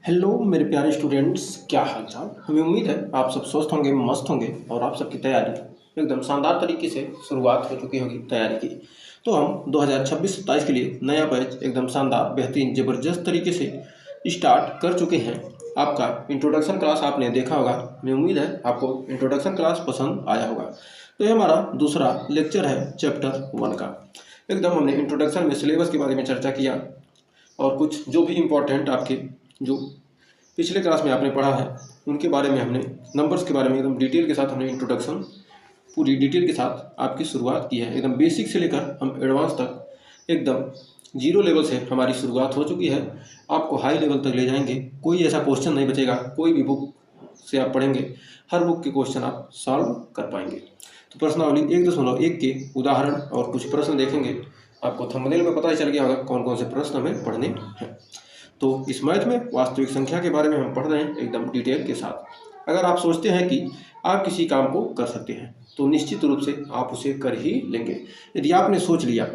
Hello मेरे प्यारे students, क्या हाल चाल। हमें उम्मीद है आप सब स्वस्थ होंगे, मस्त होंगे और आप सबकी तैयारी एकदम शानदार तरीके से शुरुआत हो चुकी होगी तैयारी की। तो हम 2026-27 के लिए नया बैच एकदम शानदार, बेहतरीन, ज़बरदस्त तरीके से स्टार्ट कर चुके हैं। आपका इंट्रोडक्शन क्लास आपने देखा होगा। हमें उम्मीद है आपको इंट्रोडक्शन क्लास पसंद आया होगा। तो ये हमारा दूसरा लेक्चर है चैप्टर 1 का। एकदम हमने इंट्रोडक्शन में सिलेबस के बारे में चर्चा किया और कुछ जो भी इम्पोर्टेंट आपके जो पिछले क्लास में आपने पढ़ा है उनके बारे में हमने नंबर्स के बारे में एकदम डिटेल के साथ हमने इंट्रोडक्शन पूरी डिटेल के साथ आपकी शुरुआत की है। एकदम बेसिक से लेकर हम एडवांस तक एकदम जीरो लेवल से हमारी शुरुआत हो चुकी है। आपको हाई लेवल तक ले जाएंगे। कोई ऐसा क्वेश्चन नहीं बचेगा, कोई भी बुक से आप पढ़ेंगे हर बुक के क्वेश्चन आप सॉल्व कर पाएंगे। तो प्रश्नावली 1.1 के उदाहरण और कुछ प्रश्न देखेंगे। आपको थंबनेल में पता ही चल गया होगा कौन कौन से प्रश्न हमें पढ़ने हैं। तो इस मैथ में वास्तविक संख्या के बारे में हम पढ़ रहे हैं एकदम डिटेल के साथ। अगर आप सोचते हैं कि आप किसी काम को कर सकते हैं तो निश्चित रूप से आप उसे कर ही लेंगे। यदि आपने सोच लिया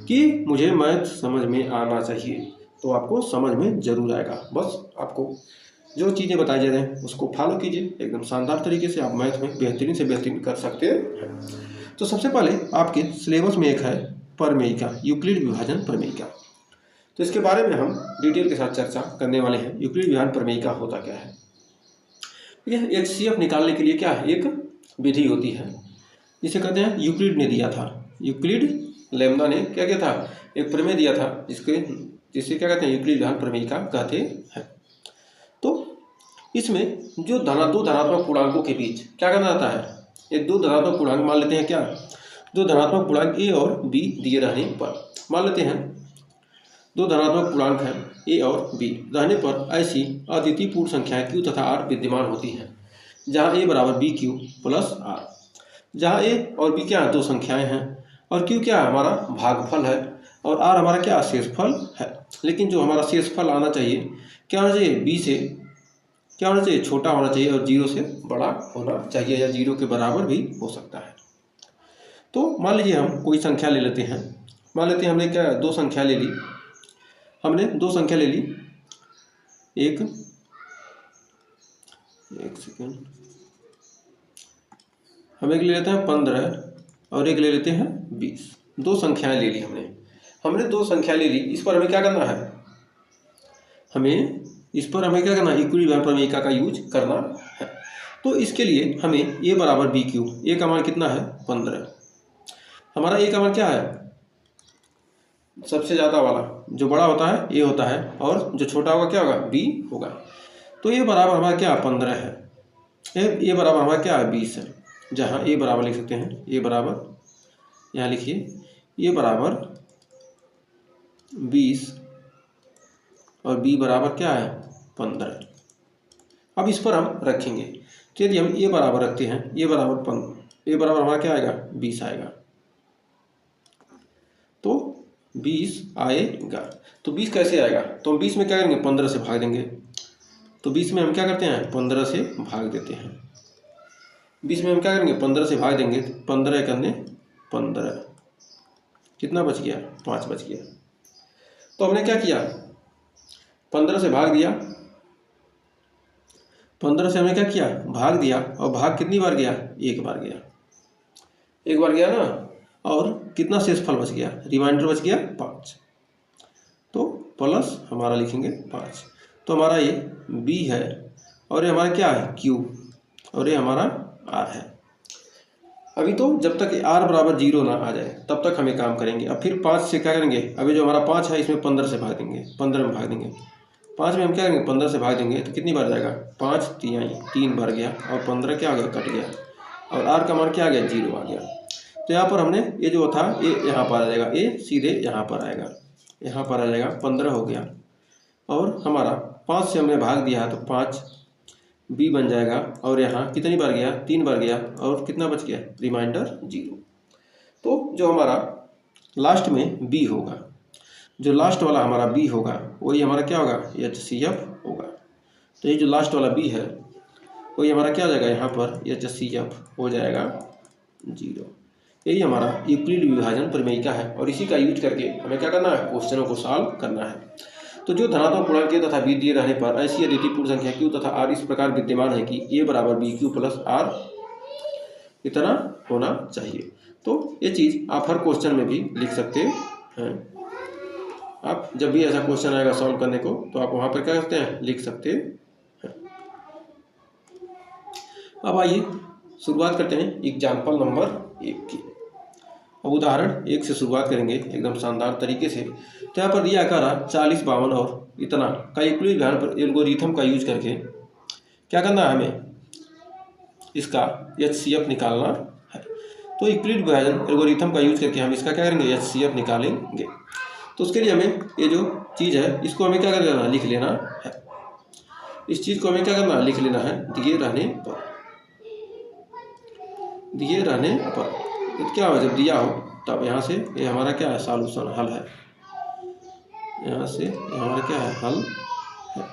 कि मुझे मैथ समझ में आना चाहिए तो आपको समझ में जरूर आएगा। बस आपको जो चीज़ें बताई जा रही हैं उसको फॉलो कीजिए। एकदम शानदार तरीके से आप मैथ में बेहतरीन से बेहतरीन कर सकते हैं। तो सबसे पहले आपके सिलेबस में एक है प्रमेयिका, यूक्लिड विभाजन प्रमेयिका। तो इसके बारे में हम डिटेल के साथ चर्चा करने वाले हैं। यूक्लिड विभाजन प्रमेयिका होता क्या है। यह HCF निकालने के लिए क्या है, एक विधि होती है जिसे कहते हैं यूक्लिड ने दिया था। यूक्लिड लेम्मा ने क्या किया था, एक प्रमेय दिया था जिसे क्या कहते हैं, यूक्लिड विभाजन प्रमेयिका कहते हैं। तो इसमें जो दो धनात्मक पूर्णांकों के बीच क्या करना आता है, ये दो धनात्मक पूर्णांक मान लेते हैं। क्या, दो धनात्मक पूर्णांक A और B दिए रहने पर मान लेते हैं दो धनात्मक पूर्णांक हैं A और B रहने पर ऐसी अद्वितीय पूर्ण संख्याएं Q तथा R विद्यमान होती हैं जहां A बराबर BQ प्लस R। जहां A और B क्या दो संख्याएं हैं और Q क्या हमारा भागफल है और R हमारा क्या शेषफल है। लेकिन जो हमारा शेषफल आना चाहिए क्या होना चाहिए, B से क्या होना चाहिए, छोटा होना चाहिए और 0 से बड़ा होना चाहिए या 0 के बराबर भी हो सकता है। तो मान लीजिए हम कोई संख्या ले लेते हैं। मान लेते हैं हमने क्या दो संख्या ले ली, एक सेकेंड, हम एक ले लेते हैं 15 और एक ले लेते हैं 20। दो संख्याएं ले ली हमने दो संख्या ले ली। इस पर हमें क्या करना है, इस पर हमें क्या करना है, यूक्लिड विभाजन प्रमेयिका का यूज करना है। तो इसके लिए हमें A बराबर BQ, A का मान कितना है 15। हमारा A का मान क्या है, सबसे ज़्यादा वाला जो बड़ा होता है A होता है और जो छोटा होगा क्या होगा, B होगा। तो A बराबर हमारा क्या 15 है, A बराबर हमारा क्या है 20 है। जहाँ A बराबर लिख सकते हैं, A बराबर यहाँ लिखिए A बराबर 20 और B बराबर क्या है 15। अब इस पर हम रखेंगे। तो यदि हम A बराबर रखते हैं, A बराबर हमारा क्या आएगा 20 आएगा। तो 20 आएगा। तो 20 कैसे आएगा, तो हम 20 में क्या करेंगे 15 से भाग देंगे। तो 20 में हम क्या करते हैं 15 से भाग देते हैं। 20 में हम क्या करेंगे 15 से भाग देंगे। 15 करने 15, कितना बच गया 5 बच गया। तो हमने क्या किया 15 से भाग दिया, 15 से हमने क्या किया भाग दिया और भाग कितनी बार गया, एक बार गया ना। और कितना शेषफल बच गया, रिमाइंडर बच गया 5। तो प्लस हमारा लिखेंगे 5। तो हमारा ये B है और ये हमारा क्या है Q और ये हमारा R है। अभी तो जब तक R बराबर 0 ना आ जाए तब तक हमें काम करेंगे। अब फिर 5 से क्या करेंगे, अभी जो हमारा 5 है इसमें 15 से भाग देंगे, 15 में भाग देंगे। 5 में हम क्या करेंगे 15 से भाग देंगे तो कितनी बार जाएगा 5 3 बार गया और 15 क्या आ गया कट गया और R का मान क्या आ गया 0 आ गया। तो यहाँ पर हमने ये जो था ये यहाँ पर आ जाएगा, ये सीधे यहाँ पर आएगा, यहाँ पर आ जाएगा 15 हो गया और हमारा 5 से हमने भाग दिया है तो 5 B बन जाएगा और यहाँ कितनी बार गया 3 बार गया और कितना बच गया रिमाइंडर 0। तो जो हमारा लास्ट में B होगा, जो लास्ट वाला हमारा B होगा वही हमारा क्या होगा HCF होगा। तो ये जो लास्ट वाला B है वही हमारा क्या हो जाएगा, यहाँ पर HCF हो जाएगा 0। यही हमारा यूक्लिड विभाजन प्रमेयिका है और इसी का यूज करके हमें क्या करना है क्वेश्चनों को सॉल्व करना है। तो जो धनात्मक पूर्णांक के तथा बी दिए रहने पर ऐसी अद्वितीय पूर्ण संख्या क्यू तथा आर इस प्रकार विद्यमान है कि ए बराबर बी क्यू प्लस आर इतना होना चाहिए। तो ये चीज़ आप हर क्वेश्चन में भी लिख सकते हैं। आप जब भी ऐसा क्वेश्चन आएगा सॉल्व करने को तो आप वहाँ पर क्या करते हैं, लिख सकते हैं। अब आइए शुरुआत करते हैं एग्जाम्पल नंबर 1 की। अब उदाहरण 1 से शुरुआत करेंगे एकदम शानदार तरीके से। तो यहाँ पर दिया आकार 40, 52 और इतना का यूक्लिड एल्गोरिथम का यूज करके क्या करना है, हमें इसका HCF निकालना है। तो यूक्लिड विभाजन एल्गोरिथम का यूज करके हम इसका क्या करेंगे, HCF निकालेंगे। तो उसके लिए हमें ये जो चीज़ है इसको हमें क्या कर लेना, लिख लेना है। इस चीज़ को हमें क्या करना, लिख लेना है दिए रहने पर। तो क्या हो, जब दिया हो तब यहाँ से ये हमारा क्या है, सॉल्यूशन हल है। यहाँ से ये हमारा क्या है, हल है।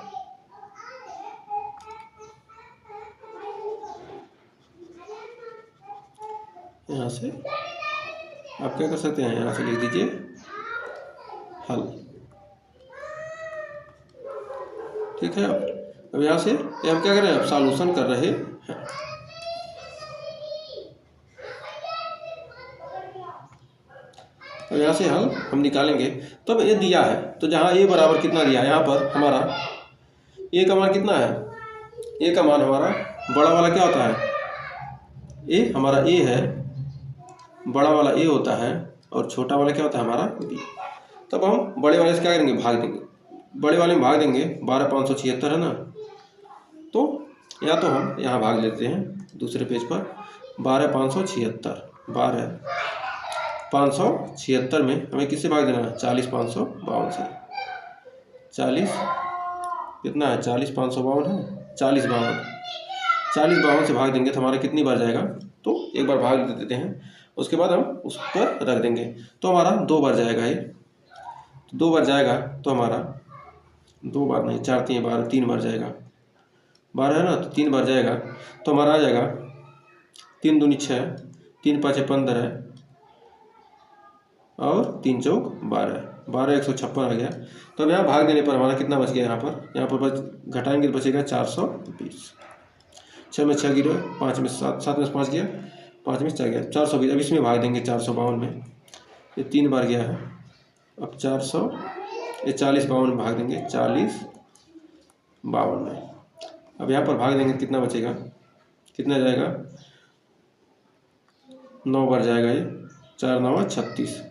यहाँ से आप क्या कर सकते हैं, यहाँ से लिख दीजिए हल। ठीक है। अब यहाँ से हम क्या कर रहे हैं, अब सॉल्यूशन कर रहे हैं। तो यहाँ से हल हम निकालेंगे। तो अब ये दिया है तो जहाँ ए बराबर कितना दिया है, यहाँ पर हमारा ए का मान कितना है, ए का मान हमारा बड़ा वाला क्या होता है, ए हमारा ए है, बड़ा वाला ए होता है और छोटा वाला क्या होता है हमारा बी। तब हम बड़े वाले से क्या करेंगे, भाग देंगे। बड़े वाले में भाग देंगे, 12,576 है ना। तो या तो हम यहाँ भाग लेते हैं दूसरे पेज पर, 12,576 में हमें किससे भाग देना है, 40,552 से। 40 कितना है, 40,552 है, 40,52 से भाग देंगे तो हमारा कितनी बार जाएगा, तो एक बार भाग देते हैं, उसके बाद हम उस पर रख देंगे तो हमारा 2 बार जाएगा। ये 2 बार जाएगा तो हमारा 2 बार नहीं, 4 3 12, 3 बार जाएगा। 12 है ना, तो 3 बार जाएगा तो हमारा आ जाएगा 3 दूनी 6, 3 5 15 है और 3 चौक 12, 12 156 आ गया। तो अब यहाँ भाग देने पर हमारा कितना बच गया, यहाँ पर बच घटाएंगे तो बचेगा 420। 6 में 6 गिरे, 5 में 7, 7 में 5 गया, 5 में 4 गया, 420। अब इसमें भाग देंगे 452 में, ये 3 बार गया है। अब 400 ये 40,52 में भाग देंगे, 40,52 में। अब यहाँ पर भाग देंगे कितना बचेगा, कितना जाएगा, 9 बार जाएगा। ये 4 9 36,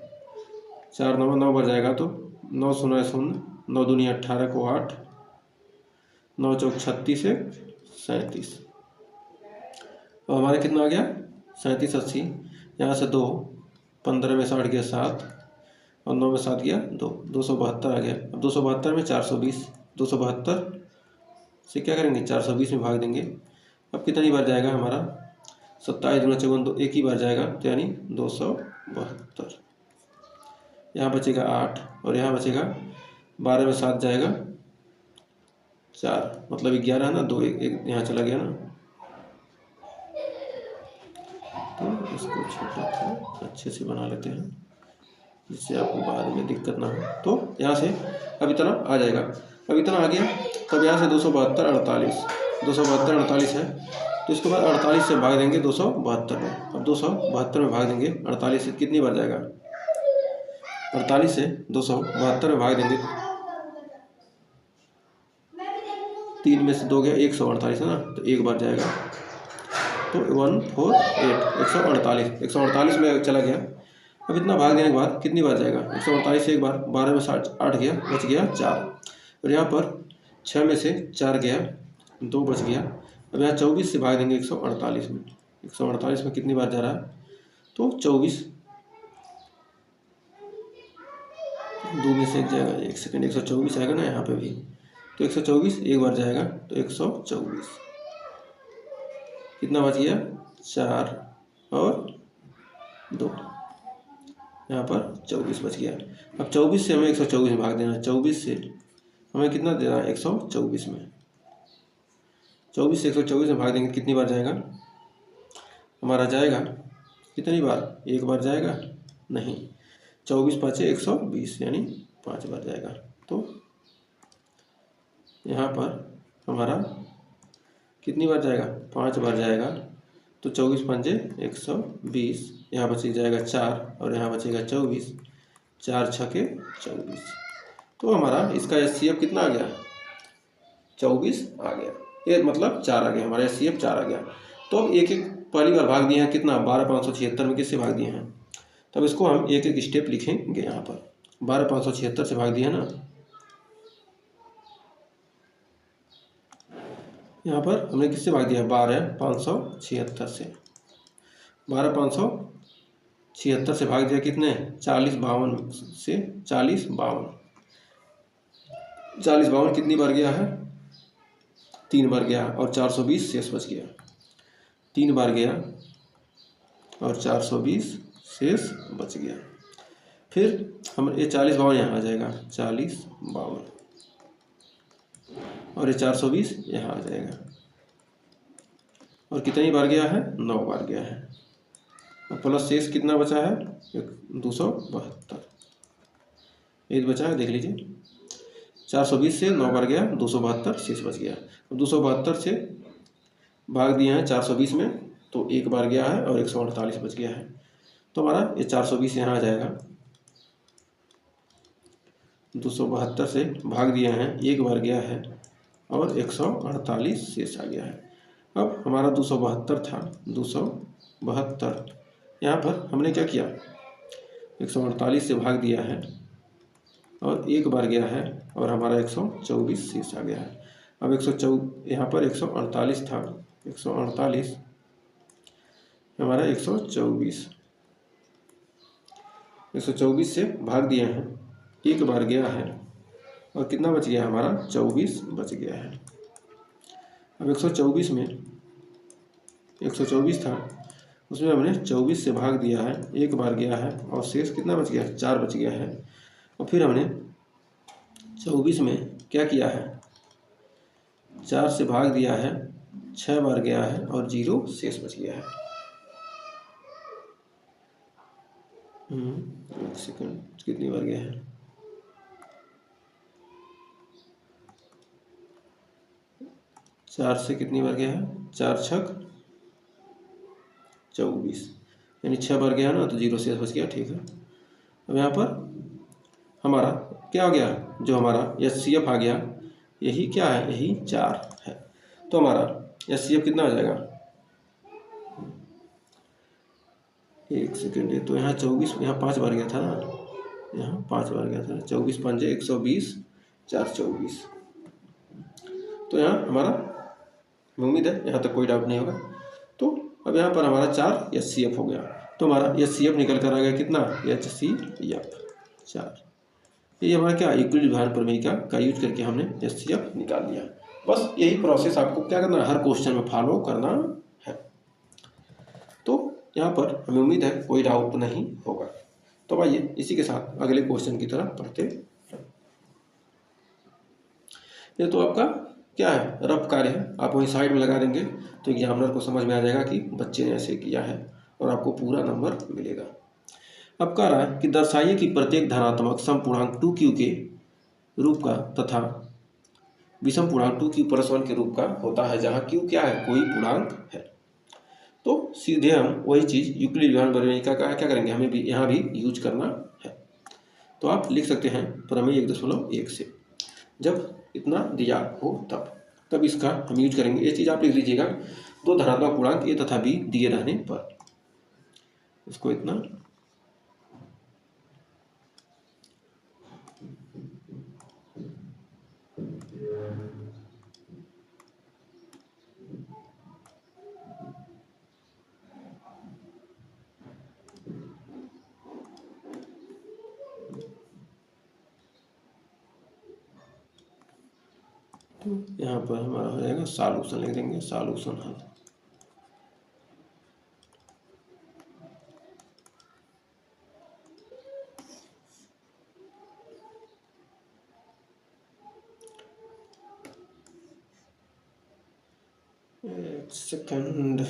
4 9 9 बार जाएगा तो 9 0 0, 9 दूनी 18 को 8, 9 चौक 36 1 37। और हमारे कितना आ गया, 37 80। यहाँ से 2, 15 में 60 गया 7 और 9 में 7 गया 2, 272 आ गया। अब 272 में 420, 272 से क्या करेंगे, 420 में भाग देंगे। अब कितनी बार जाएगा हमारा, 27 दूना 54, तो एक ही बार जाएगा तो यानी 272। यहाँ बचेगा 8 और यहाँ बचेगा 12 में 7 जाएगा 4, मतलब 11 है ना, 2 एक यहाँ चला गया ना। तो इसको छोटा अच्छे से बना लेते हैं जिससे आपको बाद में दिक्कत ना हो। तो यहाँ से अब इतना आ जाएगा। अब इतना आ गया तब यहाँ से 272 48, 272 48 है तो इसके बाद 48 से भाग देंगे 272 में। अब 272 में भाग देंगे 48 से कितनी बार जाएगा, 48 से 272 में भाग देंगे, 3 में से 2 गया, 148 है ना, तो एक बार जाएगा तो 148, 148 में चला गया। अब इतना भाग देने के बाद कितनी बार जाएगा, 148 से एक बार, 12 में 8 गया, बच गया 4 और यहाँ पर 6 में से 4 गया, 2 बच गया। अब यहाँ 24 से भाग देंगे 148 में, 148 में कितनी बार जा रहा है, तो 24, 2 में से 1 जाएगा, 1 सेकेंड, 124 आएगा ना यहाँ पे भी, तो 124 एक बार जाएगा तो 124, कितना बच गया, 4 और 2, यहाँ पर 24 बच गया। अब 24 से हमें 124 में भाग देना है, 24 से हमें कितना देना है, 124 में, 24 से 124 में भाग देंगे कितनी बार जाएगा, हमारा जाएगा कितनी बार, एक बार जाएगा नहीं, 24 5 120 यानी 5 बार जाएगा। तो यहाँ पर हमारा कितनी बार जाएगा, 5 बार जाएगा। तो 24 पंजे 120, यहाँ बच जाएगा 4 और यहाँ बचेगा 24, 4 छके 24। तो हमारा इसका HCF कितना आ गया, 24 आ गया। ये मतलब 4 आ गया, हमारा HCF 4 आ गया। तो अब एक एक पहली बार भाग दिए हैं कितना, 12,576 में किससे भाग दिए हैं। तब इसको हम एक एक स्टेप लिखेंगे। यहाँ पर 12,576 से भाग दिया ना, यहाँ पर हमने किससे भाग दिया, 12,576 से। 12,576 से भाग दिया कितने, 40 52 से, 40 52, 40 52 कितनी बार गया है, 3 बार गया और 420 शेष बच गया। 3 बार गया और 420 शेष बच गया। फिर हम ये 40 52 यहाँ आ जाएगा, 40 52 और ये 420 यहाँ आ जाएगा। और कितनी बार गया है, 9 बार गया है। और प्लस शेष कितना बचा है, 272 ये बचा है, देख लीजिए। 420 से 9 बार गया, 272 शेष बच गया। 272 से भाग दिए हैं 420 में, तो 1 बार गया है और 148 बच गया है। तो हमारा ये 420 यहाँ आ जाएगा। 272 से भाग दिए हैं, 1 बार गया है और 148 शेष आ गया है। अब हमारा 272 था, 272 यहाँ पर हमने क्या किया, 148 से भाग दिया है और 1 बार गया है और हमारा 124 शेष आ गया है। अब 124 यहाँ पर 148 था, 148 हमारा 124 से भाग दिए हैं, 1 बार गया है और कितना बच गया हमारा, 24 बच गया है। अब 124 में 124 था, उसमें हमने 24 से भाग दिया है, 1 बार गया है और शेष कितना बच गया, 4 बच गया है। और फिर हमने 24 में क्या किया है, 4 से भाग दिया है, 6 बार गया है और 0 शेष बच गया है। एक सेकंड, कितनी बार गया है, 4 से कितनी बार गया है, 4 छक 24, यानी 6 बार गया ना, तो 0 शेष बच गया, ठीक है। अब यहाँ पर हमारा क्या आ गया, जो हमारा HCF आ गया, यही क्या है, यही 4 है। तो हमारा HCF कितना आ जाएगा, एक सेकेंड, तो यहाँ 24, यहाँ 5 बार गया था ना, यहाँ 5 बार गया था, 24 पंजे 120, 4 24। तो यहाँ हमारा, उम्मीद है यहाँ तक कोई डाउट नहीं होगा। तो अब यहाँ पर हमारा 4 HCF हो गया। तो हमारा HCF निकल कर आ गया कितना, HCF 4। ये हमारा क्या, यूक्लिड विभाजन प्रमेय का यूज करके हमने HCF निकाल दिया। बस यही प्रोसेस आपको क्या करना है, हर क्वेश्चन में फॉलो करना है। तो यहाँ पर हमें उम्मीद है कोई डाउट नहीं होगा। तो आइए इसी के साथ अगले क्वेश्चन की तरफ पढ़ते हैं। ये तो आपका क्या है, रफ कार्य है, आप वही साइड में लगा देंगे तो एग्जामिनर को समझ में आ जाएगा कि बच्चे ने ऐसे किया है और आपको पूरा नंबर मिलेगा। अब कह रहा है कि दर्शाइए कि प्रत्येक धनात्मक समपूर्णांक 2q के रूप का तथा विषम पूर्णांक 2q + 1 के रूप का होता है, जहाँ q क्या है, कोई पूर्णांक है। तो सीधे हम वही चीज़ यूक्लिड विभाजन प्रमेय का क्या करेंगे, हमें भी यहाँ भी यूज करना है। तो आप लिख सकते हैं प्रमेय 1.1 से, जब इतना दिया हो तब इसका हम यूज करेंगे। ये चीज़ आप लिख लीजिएगा, 2 धनात्मक पूर्णांक a तथा b दिए रहने पर इसको इतना तो यहाँ पर हमारा हो जाएगा सॉल्यूशन, लिख देंगे सॉल्यूशन हल। एक सेकंड,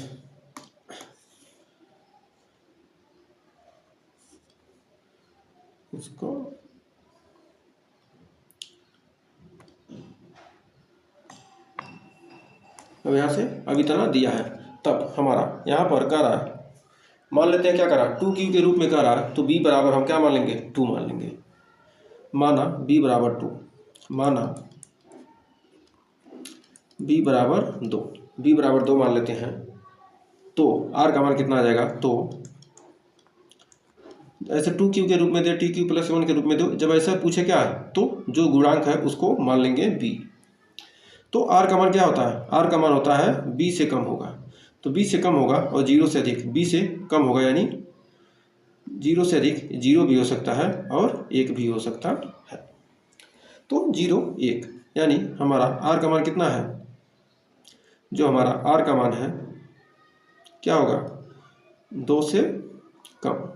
इसको अब यहाँ से अब इतना दिया है, तब हमारा यहाँ पर कह रहा है, मान लेते हैं क्या कह रहा है, 2q के रूप में कह रहा है, तो b बराबर हम क्या मान लेंगे, 2 मान लेंगे। माना b बराबर 2, माना b बराबर 2, b बराबर 2 मान लेते हैं, तो r का मान कितना आ जाएगा, तो ऐसे 2q के रूप में दे, tq प्लस 1 के रूप में दो, जब ऐसा पूछे क्या है तो जो गुणांक है उसको मान लेंगे b। तो r का मान क्या होता है, r का मान होता है b से कम होगा, तो b से कम होगा और 0 से अधिक, b से कम होगा यानी 0 से अधिक 0 भी हो सकता है और 1 भी हो सकता है। तो 0 1 यानी हमारा r का मान कितना है, जो हमारा r का मान है क्या होगा, 2 से कम,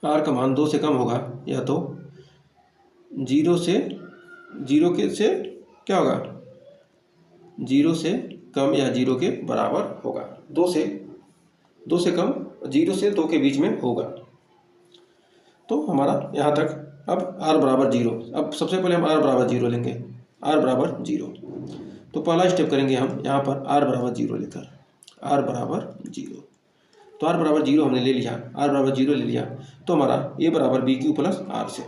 r का मान 2 से कम होगा, या तो 0 से 0 के से क्या होगा, 0 से कम या 0 के बराबर होगा, 2 से कम, 0 से 2 के बीच में होगा। तो हमारा यहाँ तक, अब r बराबर 0, अब सबसे पहले हम r बराबर 0 लेंगे, r बराबर 0। तो पहला स्टेप करेंगे हम यहाँ पर r बराबर 0 लेकर, r बराबर 0, तो r बराबर 0 हमने ले लिया, r बराबर 0 ले लिया, तो हमारा a बराबर बी क्यू प्लस r से,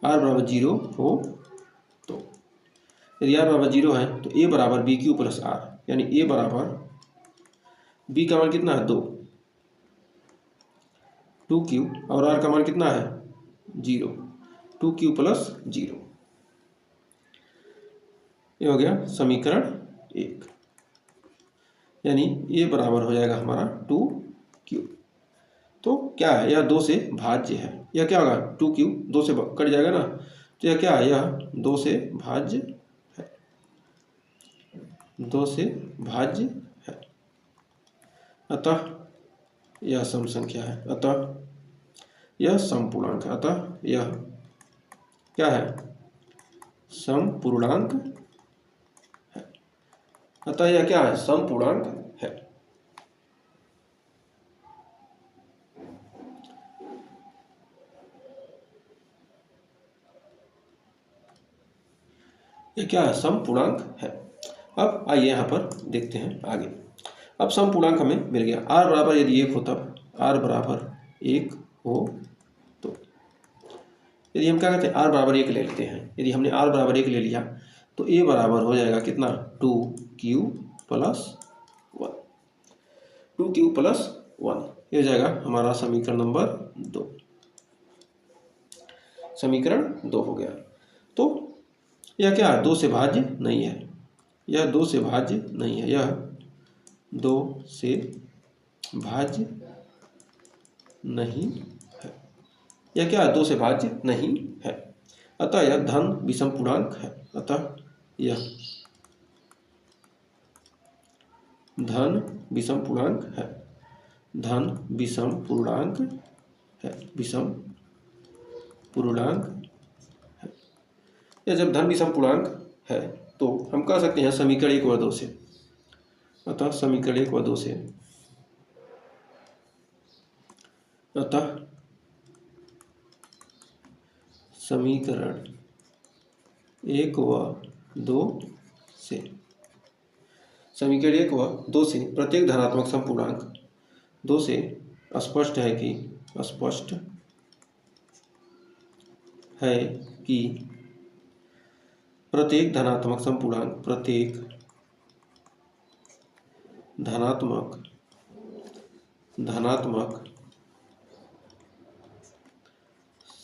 r बराबर 0 हो तो यदि r बराबर 0 है तो a बराबर बी क्यू प्लस r, यानी a बराबर b का मान कितना है 2, 2q और r का मान कितना है 0, 2q प्लस 0, ये हो गया समीकरण 1, यानी a बराबर हो जाएगा हमारा 2q। तो क्या है, यह 2 से भाज्य है, यह क्या होगा 2q 2 से कट जाएगा ना, तो यह क्या है, यह 2 से भाज्य है, 2 से भाज्य है, अतः यह सम संख्या है, अतः यह समपूर्णांक है, अतः यह क्या है, समपूर्णांक है, अतः यह क्या है, समपूर्णांक है। यह क्या है, समपूर्णांक है। अब आइए यहाँ पर देखते हैं आगे। अब समपूर्णांक हमें मिल गया, r बराबर यदि 1 हो तब, r बराबर 1 हो तो यदि हम क्या कहते हैं r बराबर 1 ले लेते हैं, यदि हमने r बराबर 1 ले लिया तो a बराबर हो जाएगा कितना, 2q प्लस 1, 2q प्लस 1, ये हो जाएगा हमारा समीकरण नंबर 2, समीकरण 2 हो गया। तो यह क्या है, 2 से भाज्य नहीं है, यह 2 से भाज्य नहीं है, यह 2 से भाज्य नहीं है, यह क्या है, 2 से भाज्य नहीं है, अतः यह धन विषम पूर्णांक है, अतः यह धन विषम पूर्णांक है, धन विषम पूर्णांक है, विषम पूर्णांक है। यह जब धन विषम पूर्णांक है तो हम कह सकते हैं समीकरण 1 और 2 से, अतः समीकरण 1 व 2 से, अतः समीकरण 1 व 2 से, समीकरण 1 व 2 से प्रत्येक धनात्मक समपूर्णांक 2 से स्पष्ट है कि, स्पष्ट है कि प्रत्येक धनात्मक समपूर्णांक, प्रत्येक धनात्मक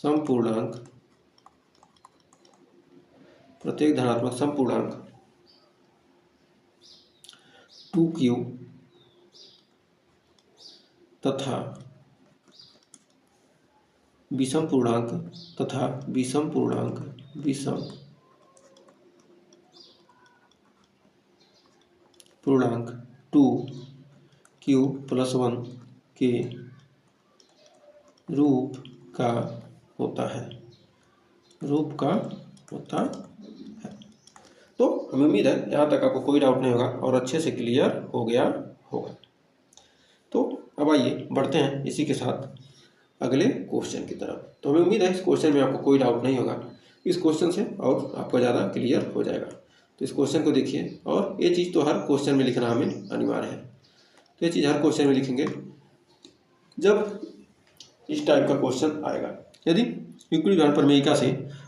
समपूर्णांक, प्रत्येक धनात्मक समपूर्णांक 2q तथा विषम पूर्णांक, तथा विषम पूर्णांक, विषम पूर्णांक 2q प्लस 1 के रूप का होता है, रूप का होता है। तो हमें उम्मीद है यहाँ तक आपको कोई डाउट नहीं होगा और अच्छे से क्लियर हो गया होगा। तो अब आइए बढ़ते हैं इसी के साथ अगले क्वेश्चन की तरफ। तो हमें उम्मीद है इस क्वेश्चन में आपको कोई डाउट नहीं होगा, इस क्वेश्चन से और आपका ज़्यादा क्लियर हो जाएगा। तो इस क्वेश्चन को देखिए, और ये चीज़ तो हर क्वेश्चन में लिखना हमें अनिवार्य है। तो ये चीज़ हर क्वेश्चन में लिखेंगे जब इस टाइप का क्वेश्चन आएगा। यदि यूक्लिड विधान प्रमेयिका से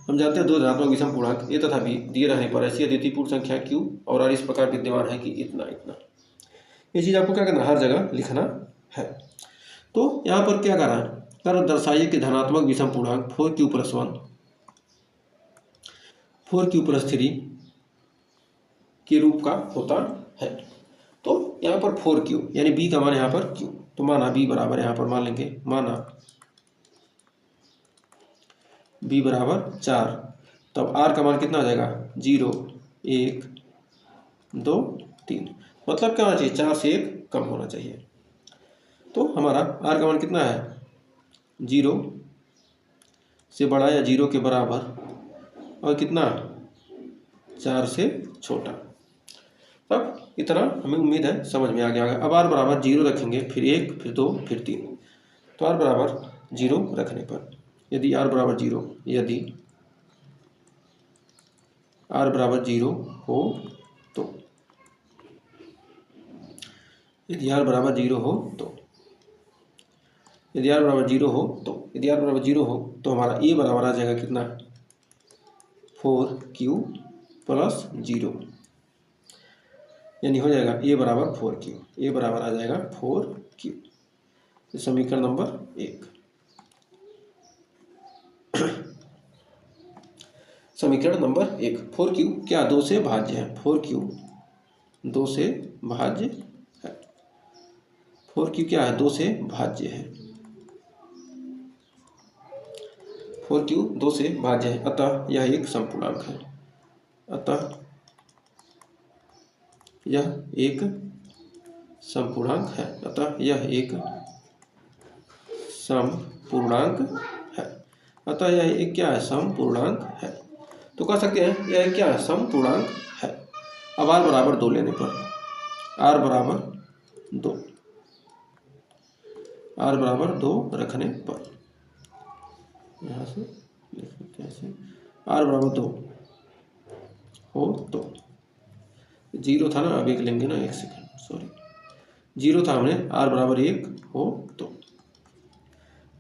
हम जानते हैं दो धनात्मक विषम पूर्णांक ए तथा बी दिए रहने पर ऐसी अद्वितीय पूर्ण संख्या क्यू और आर इस प्रकार विद्यमान है कि इतना इतना, ये चीज़ आपको क्या करना है, हर जगह लिखना है। तो यहाँ पर क्या कर रहा है, कर दर्शाइए कि धनात्मक विषम पूर्णांक 4q + 1 4q + 3 के रूप का होता है। तो यहाँ पर 4q यानी b का मान यहाँ पर q, तो माना b बराबर यहाँ पर मान लेंगे, माना b बराबर 4, तब r का मान कितना आ जाएगा 0 1 2 3, मतलब क्या होना चाहिए 4 से 1 कम होना चाहिए। तो हमारा r का मान कितना है 0 से बड़ा या 0 के बराबर, और कितना 4 से छोटा। तब इतना हमें उम्मीद है समझ में आ गया। अब r बराबर 0 रखेंगे, फिर 1 फिर 2 फिर 3, तो r बराबर 0 रखने पर यदि r बराबर 0, यदि r बराबर 0 हो तो, यदि r बराबर 0 हो तो, यदि r बराबर 0 हो तो, यदि r बराबर 0 हो तो हमारा a बराबर आ जाएगा कितना 4q + 0, यानी हो जाएगा a बराबर 4q, a बराबर आ जाएगा 4q। समीकरण नंबर 1। समीकरण नंबर 1, 4q क्या 2 से भाज्य है, 4q 2 से भाज्य है, 4q क्या है 2 से भाज्य है, 4q 2 से भाज्य है, अतः यह एक समपूर्णांक है, अतः यह एक समपूर्णांक है, अतः यह एक समपूर्णांक है, अतः यह एक क्या है समपूर्णांक है। तो कह सकते हैं यह क्या है समपूर्णांक है। अब r बराबर 2 लेने पर, r बराबर 2, r बराबर 2 रखने पर, यहाँ से लिख सकते हैं ऐसे, r बराबर 2 हो तो 0 था ना, अब 1 लेंगे ना, 1 सेकंड सॉरी, 0 था हमने, r बराबर 1 हो तो,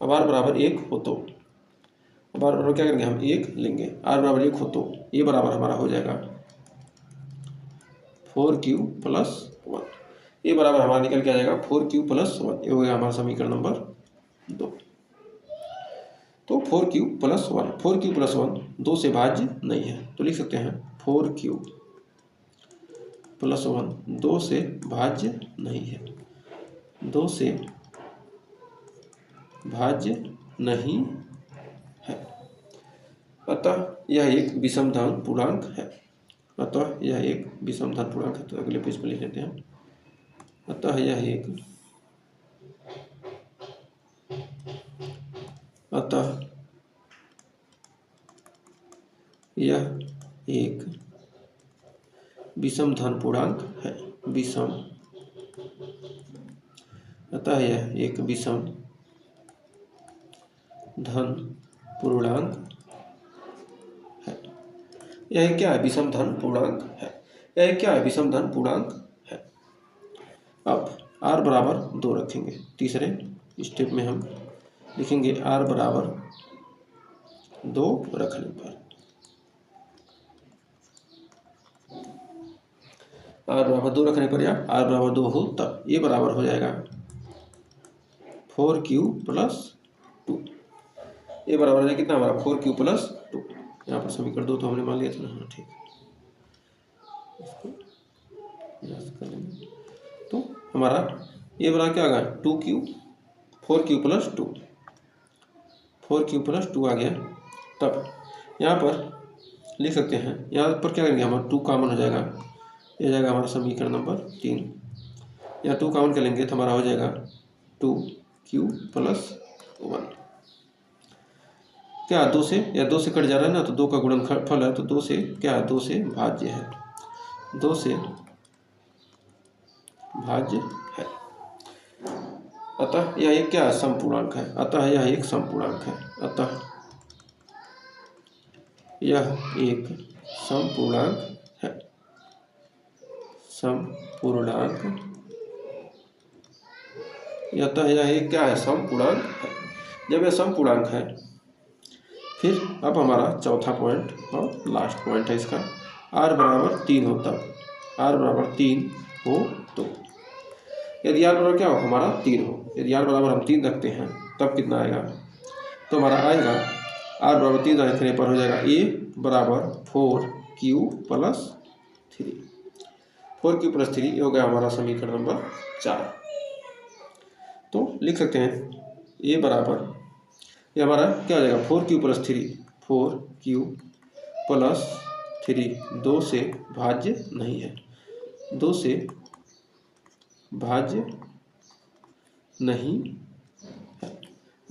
अब r बराबर 1 हो तो, अब r बराबर क्या करेंगे हम 1 लेंगे, r बराबर 1 हो तो ये बराबर हमारा हो जाएगा 4q + 1, ये बराबर हमारा निकल के आ जाएगा 4q + 1, ये हो गया हमारा समीकरण नंबर 2। तो 4q + 1, 4q + 1 2 से भाज्य नहीं है, तो लिख सकते हैं 4q + 1 2 से भाज्य नहीं है, 2 से भाज्य नहीं है, अतः यह एक विषम धन पूर्णांक है, अतः यह एक विषम धन पूर्णांक है। तो अगले पेज पर लिख लेते हैं, अतः यह एक, अतः यह एक विषम धन पूर्णांक है, विषम, अतः यह एक विषम धन पूर्णांक है। यह क्या है विषम धन पूर्णांक है, यह क्या है विषम धन पूर्णांक है। अब r बराबर 2 रखेंगे, तीसरे स्टेप में हम लिखेंगे r बराबर 2 रखने पर, r बराबर 2 रखने पर या r बराबर 2 हो तब ये बराबर हो जाएगा 4q + 2, ये बराबर है कितना हमारा 4q + 2। यहाँ पर समीकरण 2 तो हमने मान लिया था ना, हाँ ठीक है, इसको कर लेंगे। तो हमारा ये बराबर क्या आ गया 2q, 4q + 2, 4q + 2 आ गया। तब यहाँ पर लिख सकते हैं, यहाँ पर क्या करेंगे हमारा 2 कॉमन हो जाएगा, ये जाएगा हमारा समीकरण नंबर 3, यहाँ 2 कॉमन कर लेंगे तो हमारा हो जाएगा 2q + 1, क्या 2 से, या 2 से कट जा रहा है ना, तो 2 का गुणनफल है, तो 2 से क्या 2 से भाज्य है, 2 से भाज्य है, अतः यह एक क्या समपूर्णांक है, अतः यह एक समपूर्णांक है, अतः यह एक समपूर्णांक है। समपूर्णांक, अतः यह एक क्या है, समपूर्णांक है। जब यह समपूर्णांक है, फिर अब हमारा चौथा पॉइंट और लास्ट पॉइंट है इसका, r बराबर 3 हो तब, r बराबर 3 हो तो, यदि r बराबर क्या हो, हमारा 3 हो, यदि r बराबर हम 3 रखते हैं तब कितना आएगा, तो हमारा आएगा r बराबर 3 रखने पर हो जाएगा a बराबर 4q प्लस 3, 4q प्लस 3 हो गया हमारा समीकरण नंबर 4। तो लिख सकते हैं a बराबर, ये हमारा क्या हो जाएगा, 4q प्लस 3, 4q प्लस 3 2 से भाज्य नहीं है, 2 से भाज्य नहीं है,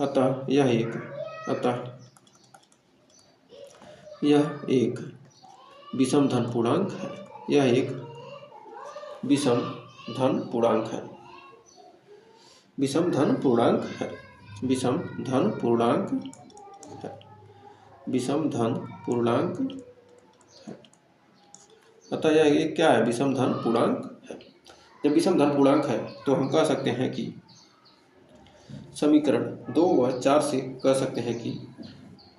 अतः यह एक विषम धन पूर्णांक है, यह एक विषम धन पूर्णांक है, विषम धन पूर्णांक है, विषम धन पूर्णांक है, विषम धन पूर्णांक है, अतः यह एक क्या है, विषम धन पूर्णांक है। जब विषम धन पूर्णांक है तो हम कह सकते हैं कि समीकरण 2 व 4 से कह सकते हैं कि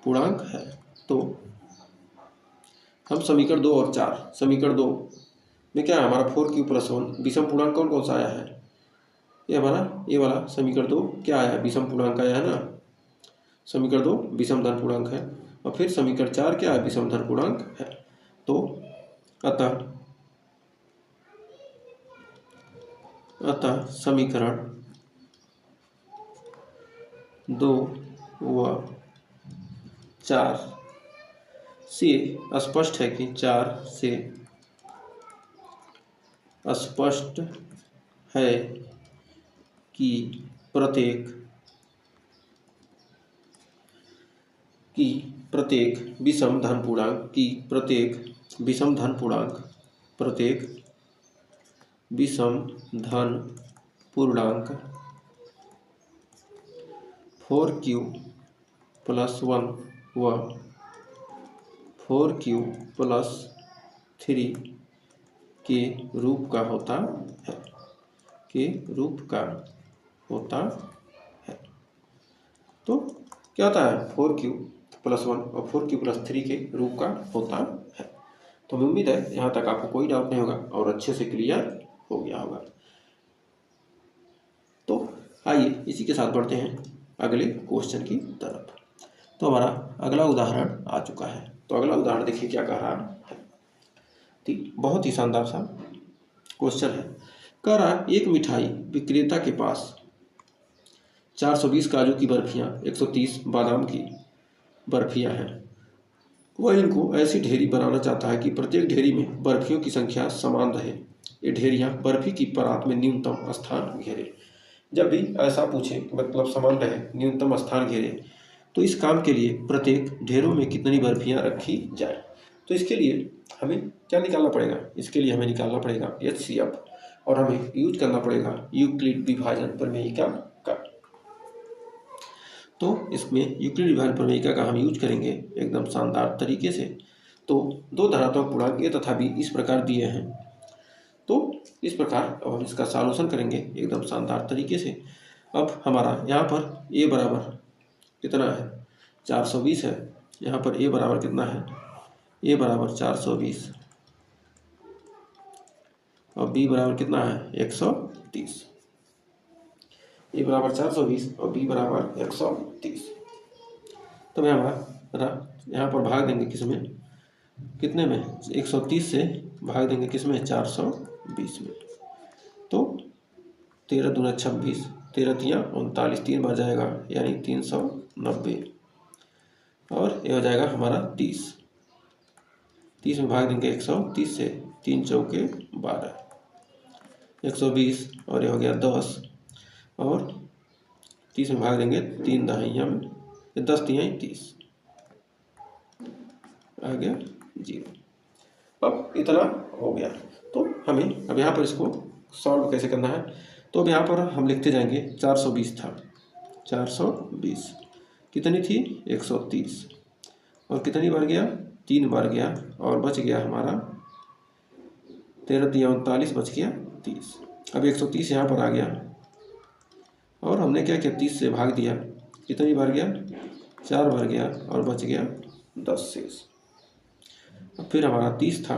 पूर्णांक है। तो हम समीकरण 2 और 4, समीकरण 2 में क्या है, हमारा 4q प्लस 1 विषम पूर्णांक कौन कौन सा आया है, ये हमारा ये वाला समीकरण 2 क्या आया है, विषम पूर्णांक आया है ना, समीकरण 2 विषम धन पूर्णांक है, और फिर समीकरण 4 क्या है, विषम धन पूर्णांक है। तो अतः समीकरण 2 व 4 से स्पष्ट है कि 4 से स्पष्ट है कि प्रत्येक विषम धन पूर्णांक की प्रत्येक विषम धन पूर्णांक 4q प्लस 1 व 4q प्लस 3 के रूप का होता है, तो क्या होता है, 4q प्लस 1 और 4q प्लस 3 के रूप का होता है। तो हमें उम्मीद है यहाँ तक आपको कोई डाउट नहीं होगा और अच्छे से क्लियर हो गया होगा। तो आइए इसी के साथ बढ़ते हैं अगले क्वेश्चन की तरफ। तो हमारा अगला उदाहरण आ चुका है। तो अगला उदाहरण देखिए क्या कह रहा है, ठीक, बहुत ही शानदार सा क्वेश्चन है। कह रहा, एक मिठाई विक्रेता के पास 420 काजू की बर्फियाँ, 130 बादाम की बर्फियाँ हैं। वह इनको ऐसी ढेरी बनाना चाहता है कि प्रत्येक ढेरी में बर्फियों की संख्या समान रहे। ये ढेरियाँ बर्फी की परात में न्यूनतम स्थान घेरे। जब भी ऐसा पूछे मतलब समान रहे, न्यूनतम स्थान घेरे, तो इस काम के लिए प्रत्येक ढेरों में कितनी बर्फियाँ रखी जाए। तो इसके लिए हमें क्या निकालना पड़ेगा, इसके लिए हमें निकालना पड़ेगा HCF और हमें यूज करना पड़ेगा यूक्लिड विभाजन प्रमेयिका का। तो इसमें यूक्लिड विभाजन प्रमेयिका का हम यूज करेंगे एकदम शानदार तरीके से। तो दो धनात्मक पूर्णांक ए तथा बी इस प्रकार दिए हैं। तो इस प्रकार अब हम इसका सॉल्यूशन करेंगे एकदम शानदार तरीके से। अब हमारा यहाँ पर ए बराबर कितना है, 420 है। यहाँ पर ए बराबर कितना है, ए बराबर 420 और बी बराबर कितना है, 130। ए बराबर 420 और बी बराबर 130। तो मैं हमारा यहाँ पर भाग देंगे किसमें, कितने में, 130 से भाग देंगे किसमें, 420 में। तो 13 दूना 26, 13 तियाँ 39, 3 बार जाएगा यानी 390 और ये हो जाएगा हमारा 30। 30 में भाग देंगे 130 से, 3 चौके 12, 120 और ये हो गया 10 और 30 में भाग देंगे 3 दहाइयाँ में, 10 तिहाई 30 आ गया 0। अब इतना हो गया। तो हमें अब यहाँ पर इसको सॉल्व कैसे करना है। तो अब यहाँ पर हम लिखते जाएंगे 420 था, 420 कितनी थी, 130 और कितनी बार गया, 3 बार गया और बच गया हमारा 13 तिया 39 बच गया 30। अब 130 यहाँ पर आ गया और हमने क्या किया 30 से भाग दिया, कितनी बार गया 4 बार गया और बच गया 10 शेष। अब फिर हमारा 30 था,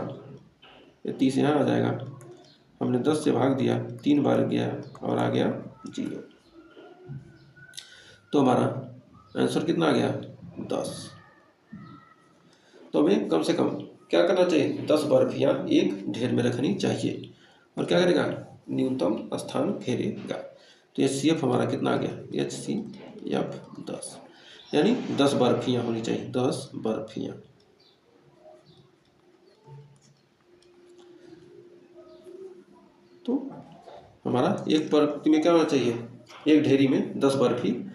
ये 30 यहाँ आ जाएगा, हमने 10 से भाग दिया, 3 बार गया और आ गया 0। तो हमारा आंसर कितना आ गया 10। तो हमें कम से कम क्या करना चाहिए 10 बर्फियाँ एक ढेर में रखनी चाहिए और क्या करेगा न्यूनतम स्थान घेरेगा। तो HCF हमारा कितना आ गया HCF 10, यानी 10 बर्फियाँ होनी चाहिए, 10 बर्फियाँ। तो हमारा एक बर्फी में क्या होना चाहिए, एक ढेरी में 10 बर्फी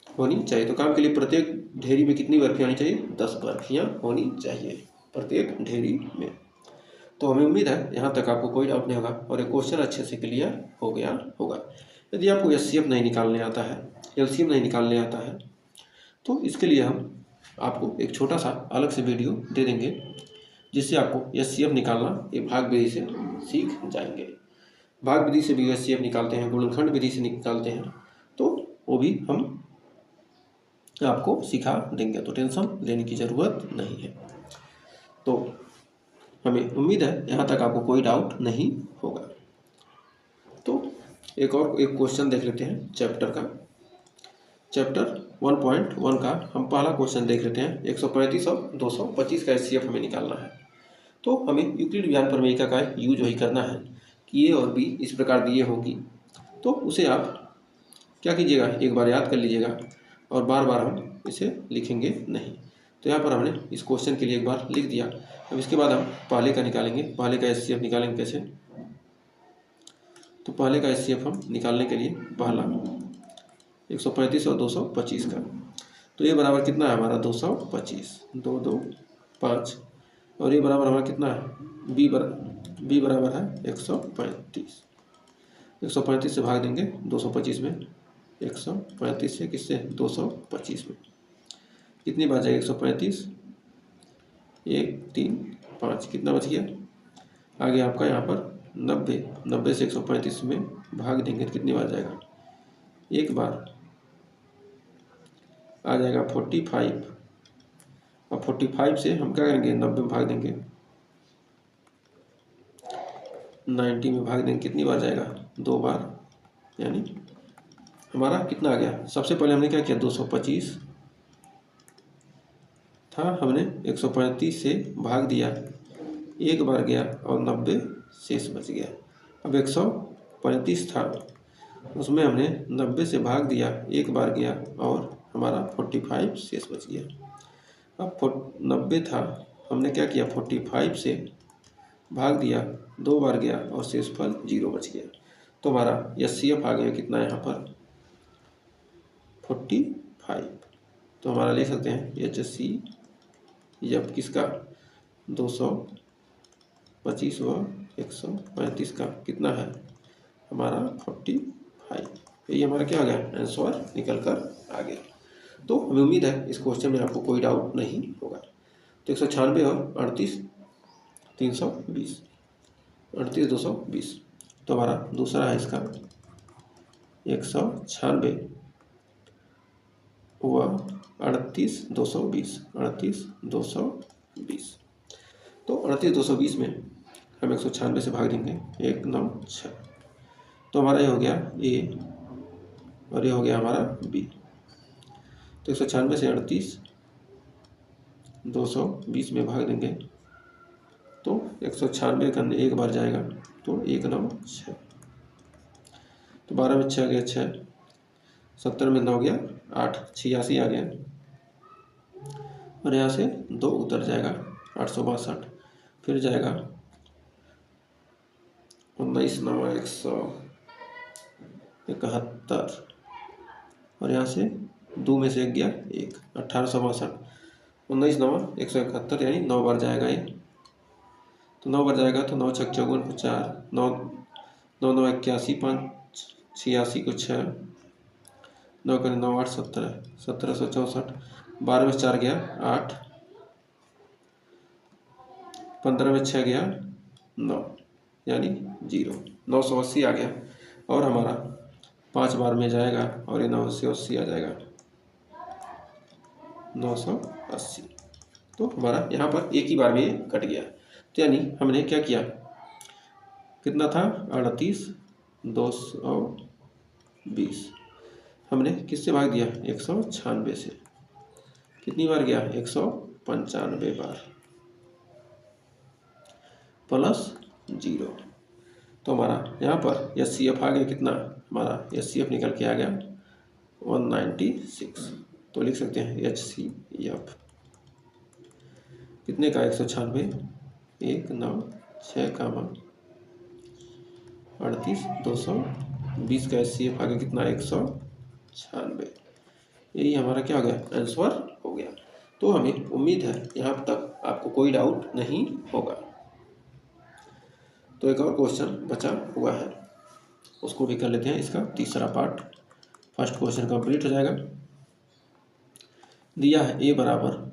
होनी चाहिए। तो काम के लिए प्रत्येक ढेरी में कितनी बर्फियाँ होनी चाहिए 10 बर्फियाँ होनी चाहिए प्रत्येक ढेरी में। तो हमें उम्मीद है यहाँ तक आपको कोई डाउट नहीं होगा और ये क्वेश्चन अच्छे से क्लियर हो गया होगा। यदि आपको HCF नहीं निकालने आता है, LCM नहीं निकालने आता है, तो इसके लिए हम आपको एक छोटा सा अलग से वीडियो दे देंगे जिससे आपको HCF निकालना एक भाग विधि से सीख जाएंगे। भाग विधि से भी HCF निकालते हैं, गुणनखंड विधि से निकालते हैं, तो वो भी हम आपको सिखा देंगे, तो टेंशन लेने की ज़रूरत नहीं है। तो हमें उम्मीद है यहाँ तक आपको कोई डाउट नहीं होगा। तो एक क्वेश्चन देख लेते हैं चैप्टर का। चैप्टर 1.1 का हम पहला क्वेश्चन देख लेते हैं। 135 और 225 का HCF हमें निकालना है। तो हमें यूक्लिड विधान प्रमेयिका का यूज वही करना है कि A और B इस प्रकार दिए होगी, तो उसे आप क्या कीजिएगा एक बार याद कर लीजिएगा और बार बार हम इसे लिखेंगे नहीं। तो यहाँ पर हमने इस क्वेश्चन के लिए एक बार लिख दिया। अब इसके बाद हम पहले का निकालेंगे। पहले का HCF निकालेंगे कैसे, तो पहले का HCF हम निकालने के लिए पहला 135 और 225 का, तो ये बराबर कितना है हमारा 225, 2 2 5 और ये बराबर हमारा कितना है B बराबर है 135। 135 से भाग देंगे 225 में, 135 से किससे 225 में, कितनी बार जाएगी 135 1 3 5, कितना बच गया आगे आपका यहाँ पर 90 से 135 में भाग देंगे तो कितनी बार जाएगा, एक बार आ जाएगा 45 और 45 से हम क्या करेंगे 90 में भाग देंगे, 90 में भाग देंगे, कितनी बार जाएगा 2 बार, यानी हमारा कितना आ गया। सबसे पहले हमने क्या किया 225 था, हमने 135 से भाग दिया, एक बार गया और 90 शेष बच गया। अब 135 था, उसमें हमने 90 से भाग दिया, एक बार गया और हमारा 45 शेष बच गया। अब 90 था, हमने क्या किया 45 से भाग दिया, 2 बार गया और शेषफल 0 बच गया। तो हमारा HCF आ गया कितना यहाँ पर 45। तो हमारा लिख सकते हैं HCF किसका 225 व 135 का कितना है हमारा 45। यही हमारा क्या आ गया आंसर निकल कर आ गया। तो हमें उम्मीद है इस क्वेश्चन में आपको कोई डाउट नहीं होगा। तो 196 और 38 320 38 220, तो हमारा दूसरा है इसका 196 व 38 220 38 220। तो 38 220 में हम 196 से भाग देंगे 1 9 6, तो हमारा ये हो गया A और ये हो गया हमारा B। तो 196 से 38 220 में भाग देंगे तो 196 करने एक बार जाएगा तो 1 9 6, तो 12 में 6 गया 6, 70 में 9 गया 8, 86 आ गया और यहाँ से 2 उतर जाएगा 862, फिर जाएगा 19 9 171 और यहाँ से 2 में से 1 गया 1, 1862, 19 9 171 यानी 9 बार जाएगा ये, तो 9 बार जाएगा तो 9 6 54 को 4, 9 9 9 81 5 86 को 6, 9 करें 9 8 17 1764, 12 में 4 गया 8, 15 में 6 गया 9, यानी 0। 980 आ गया और हमारा 5 बार में जाएगा और ये 9 से 80 आ जाएगा 980। तो हमारा यहाँ पर एक ही बार में ये कट गया। तो यानी हमने क्या किया, कितना था 38 220, हमने किससे भाग दिया 196 से। कितनी बार गया 195 बार प्लस 0। तो हमारा यहाँ पर HCF आ गया कितना, हमारा HCF निकल के आ गया 196। तो लिख सकते हैं HCF कितने का 196 196 का 38 220 का HCF आ गया कितना 196। यही हमारा क्या हो गया आंसर हो गया। तो हमें उम्मीद है यहाँ तक आपको कोई डाउट नहीं होगा। तो एक और क्वेश्चन बचा हुआ है, उसको भी कर लेते हैं। इसका तीसरा पार्ट, फर्स्ट क्वेश्चन कंप्लीट हो जाएगा। दिया है ए बराबर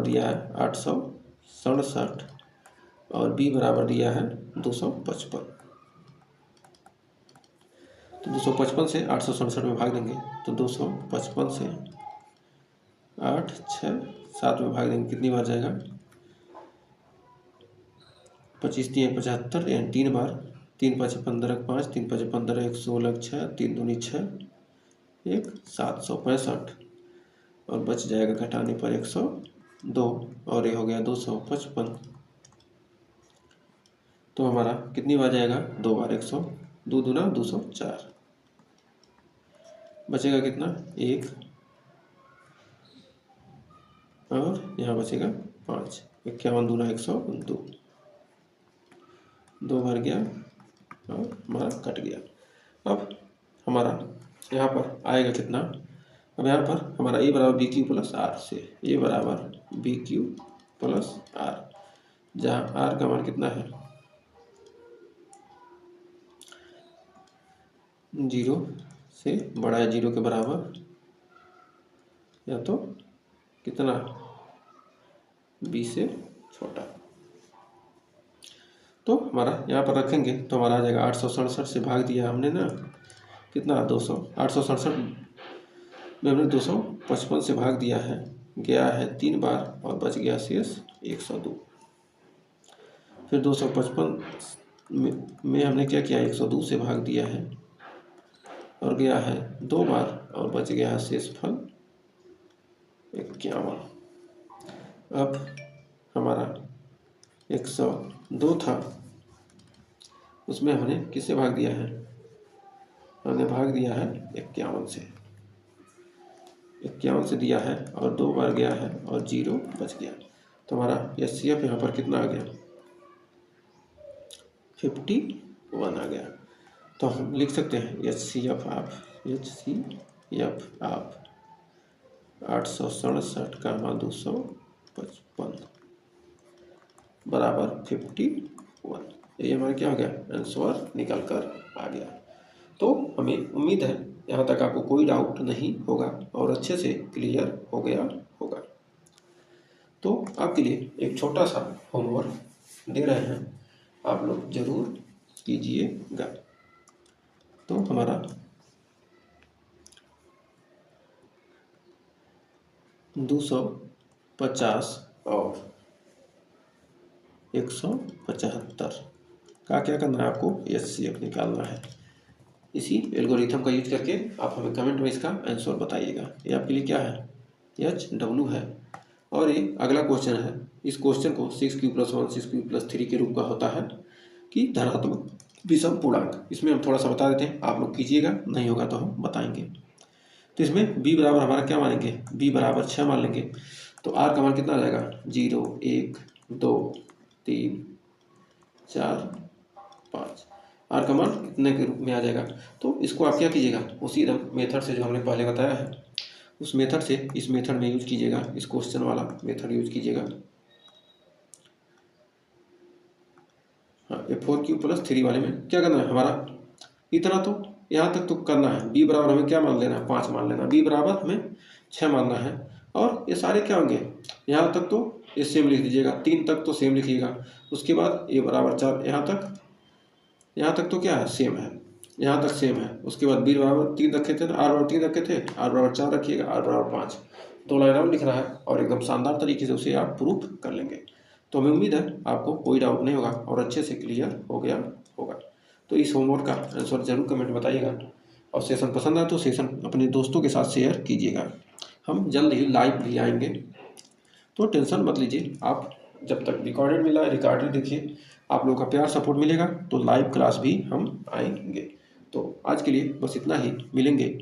दिया है 867 और बी बराबर दिया है 255। तो 255 से 867 में भाग देंगे तो 255 से 8 6 7 में भाग देंगे, कितनी बार जाएगा 25 3 75 यानी 3 बार। 3 5 15 5 3 5 15 1 16 6 3 दूनी 6 1 765 और बच जाएगा घटाने पर 102 और ये हो गया 255। तो हमारा कितनी बार जाएगा 2 बार 100 2 दूना 204, बचेगा कितना 1 और यहाँ बचेगा 5। 51 दूना 102, 2 बार गया और हमारा कट गया। अब हमारा यहाँ पर आएगा कितना, अब यहाँ पर हमारा ए बराबर बी क्यू प्लस आर से, ए बराबर बी क्यू प्लस आर, जहाँ आर का मान कितना है 0 से बड़ा है 0 के बराबर, या तो कितना बी से छोटा। तो हमारा यहाँ पर रखेंगे तो हमारा आ जाएगा 867 से भाग दिया हमने ना कितना 200, 867 में हमने 255 से भाग दिया है, गया है 3 बार और बच गया शेष 102। फिर 255 में हमने क्या किया 102 से भाग दिया है और गया है 2 बार और बच गया है शेष फल 51। अब हमारा 102 था, उसमें हमने किससे भाग दिया है, हमने भाग दिया है 51 से, 51 से दिया है और 2 बार गया है और 0 बच गया। तो हमारा HCF यहाँ पर कितना आ गया 51 आ गया। तो हम लिख सकते हैं HCF आप 867 का 255 बराबर 51। ये हमारा क्या हो गया आंसर निकल कर आ गया। तो हमें उम्मीद है यहाँ तक आपको कोई डाउट नहीं होगा और अच्छे से क्लियर हो गया होगा। तो आपके लिए एक छोटा सा होमवर्क दे रहे हैं, आप लोग जरूर कीजिएगा। तो हमारा 250 और 175 का क्या करना है, आपको HCF निकालना है। इसी एल्गोरिथम का यूज करके आप हमें कमेंट में इसका आंसर बताइएगा। ये आपके लिए क्या है HW है। और ये अगला क्वेश्चन है, इस क्वेश्चन को 6q+1 6q+3 के रूप का होता है कि धनात्मक विषम पूर्णांक। इसमें हम थोड़ा सा बता देते हैं, आप लोग कीजिएगा, नहीं होगा तो हम बताएंगे। तो इसमें b बराबर हमारा क्या मानेंगे, b बराबर 6 मान लेंगे। तो r का मान कितना आ जाएगा 0 1 2 3 4 5, r का मान कितने के रूप में आ जाएगा। तो इसको आप क्या कीजिएगा, उसी मेथड से जो हमने पहले बताया है उस मेथड से इस मेथड में यूज कीजिएगा, इस क्वेश्चन वाला मेथड यूज कीजिएगा। हाँ, ये 4q+3 वाले में क्या करना है, हमारा इतना तो यहाँ तक तो करना है। b बराबर हमें क्या मान लेना है 5 मान लेना, b बराबर हमें 6 मानना है। और ये सारे क्या होंगे, यहाँ तक तो ये सेम लिख दीजिएगा, 3 तक तो सेम लिखिएगा। उसके बाद a बराबर 4, यहाँ तक तो क्या है, सेम है, यहाँ तक सेम है। उसके बाद b बराबर 3 रखे थे, r बराबर 3 रखे थे, r बराबर 4 रखिएगा, r बराबर 5। 2 लाइन और लिख रहा है और एकदम शानदार तरीके से उसे आप प्रूफ कर लेंगे। तो हमें उम्मीद है आपको कोई डाउट नहीं होगा और अच्छे से क्लियर हो गया होगा। तो इस होमवर्क का आंसर जरूर कमेंट बताइएगा और सेशन पसंद आए तो सेशन अपने दोस्तों के साथ शेयर कीजिएगा। हम जल्द ही लाइव भी आएंगे, तो टेंशन मत लीजिए। आप जब तक रिकॉर्डेड मिला है रिकॉर्डेड देखिए, आप लोगों का प्यार सपोर्ट मिलेगा तो लाइव क्लास भी हम आएंगे। तो आज के लिए बस इतना ही, मिलेंगे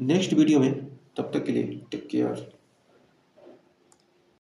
नेक्स्ट वीडियो में, तब तक के लिए टेक केयर।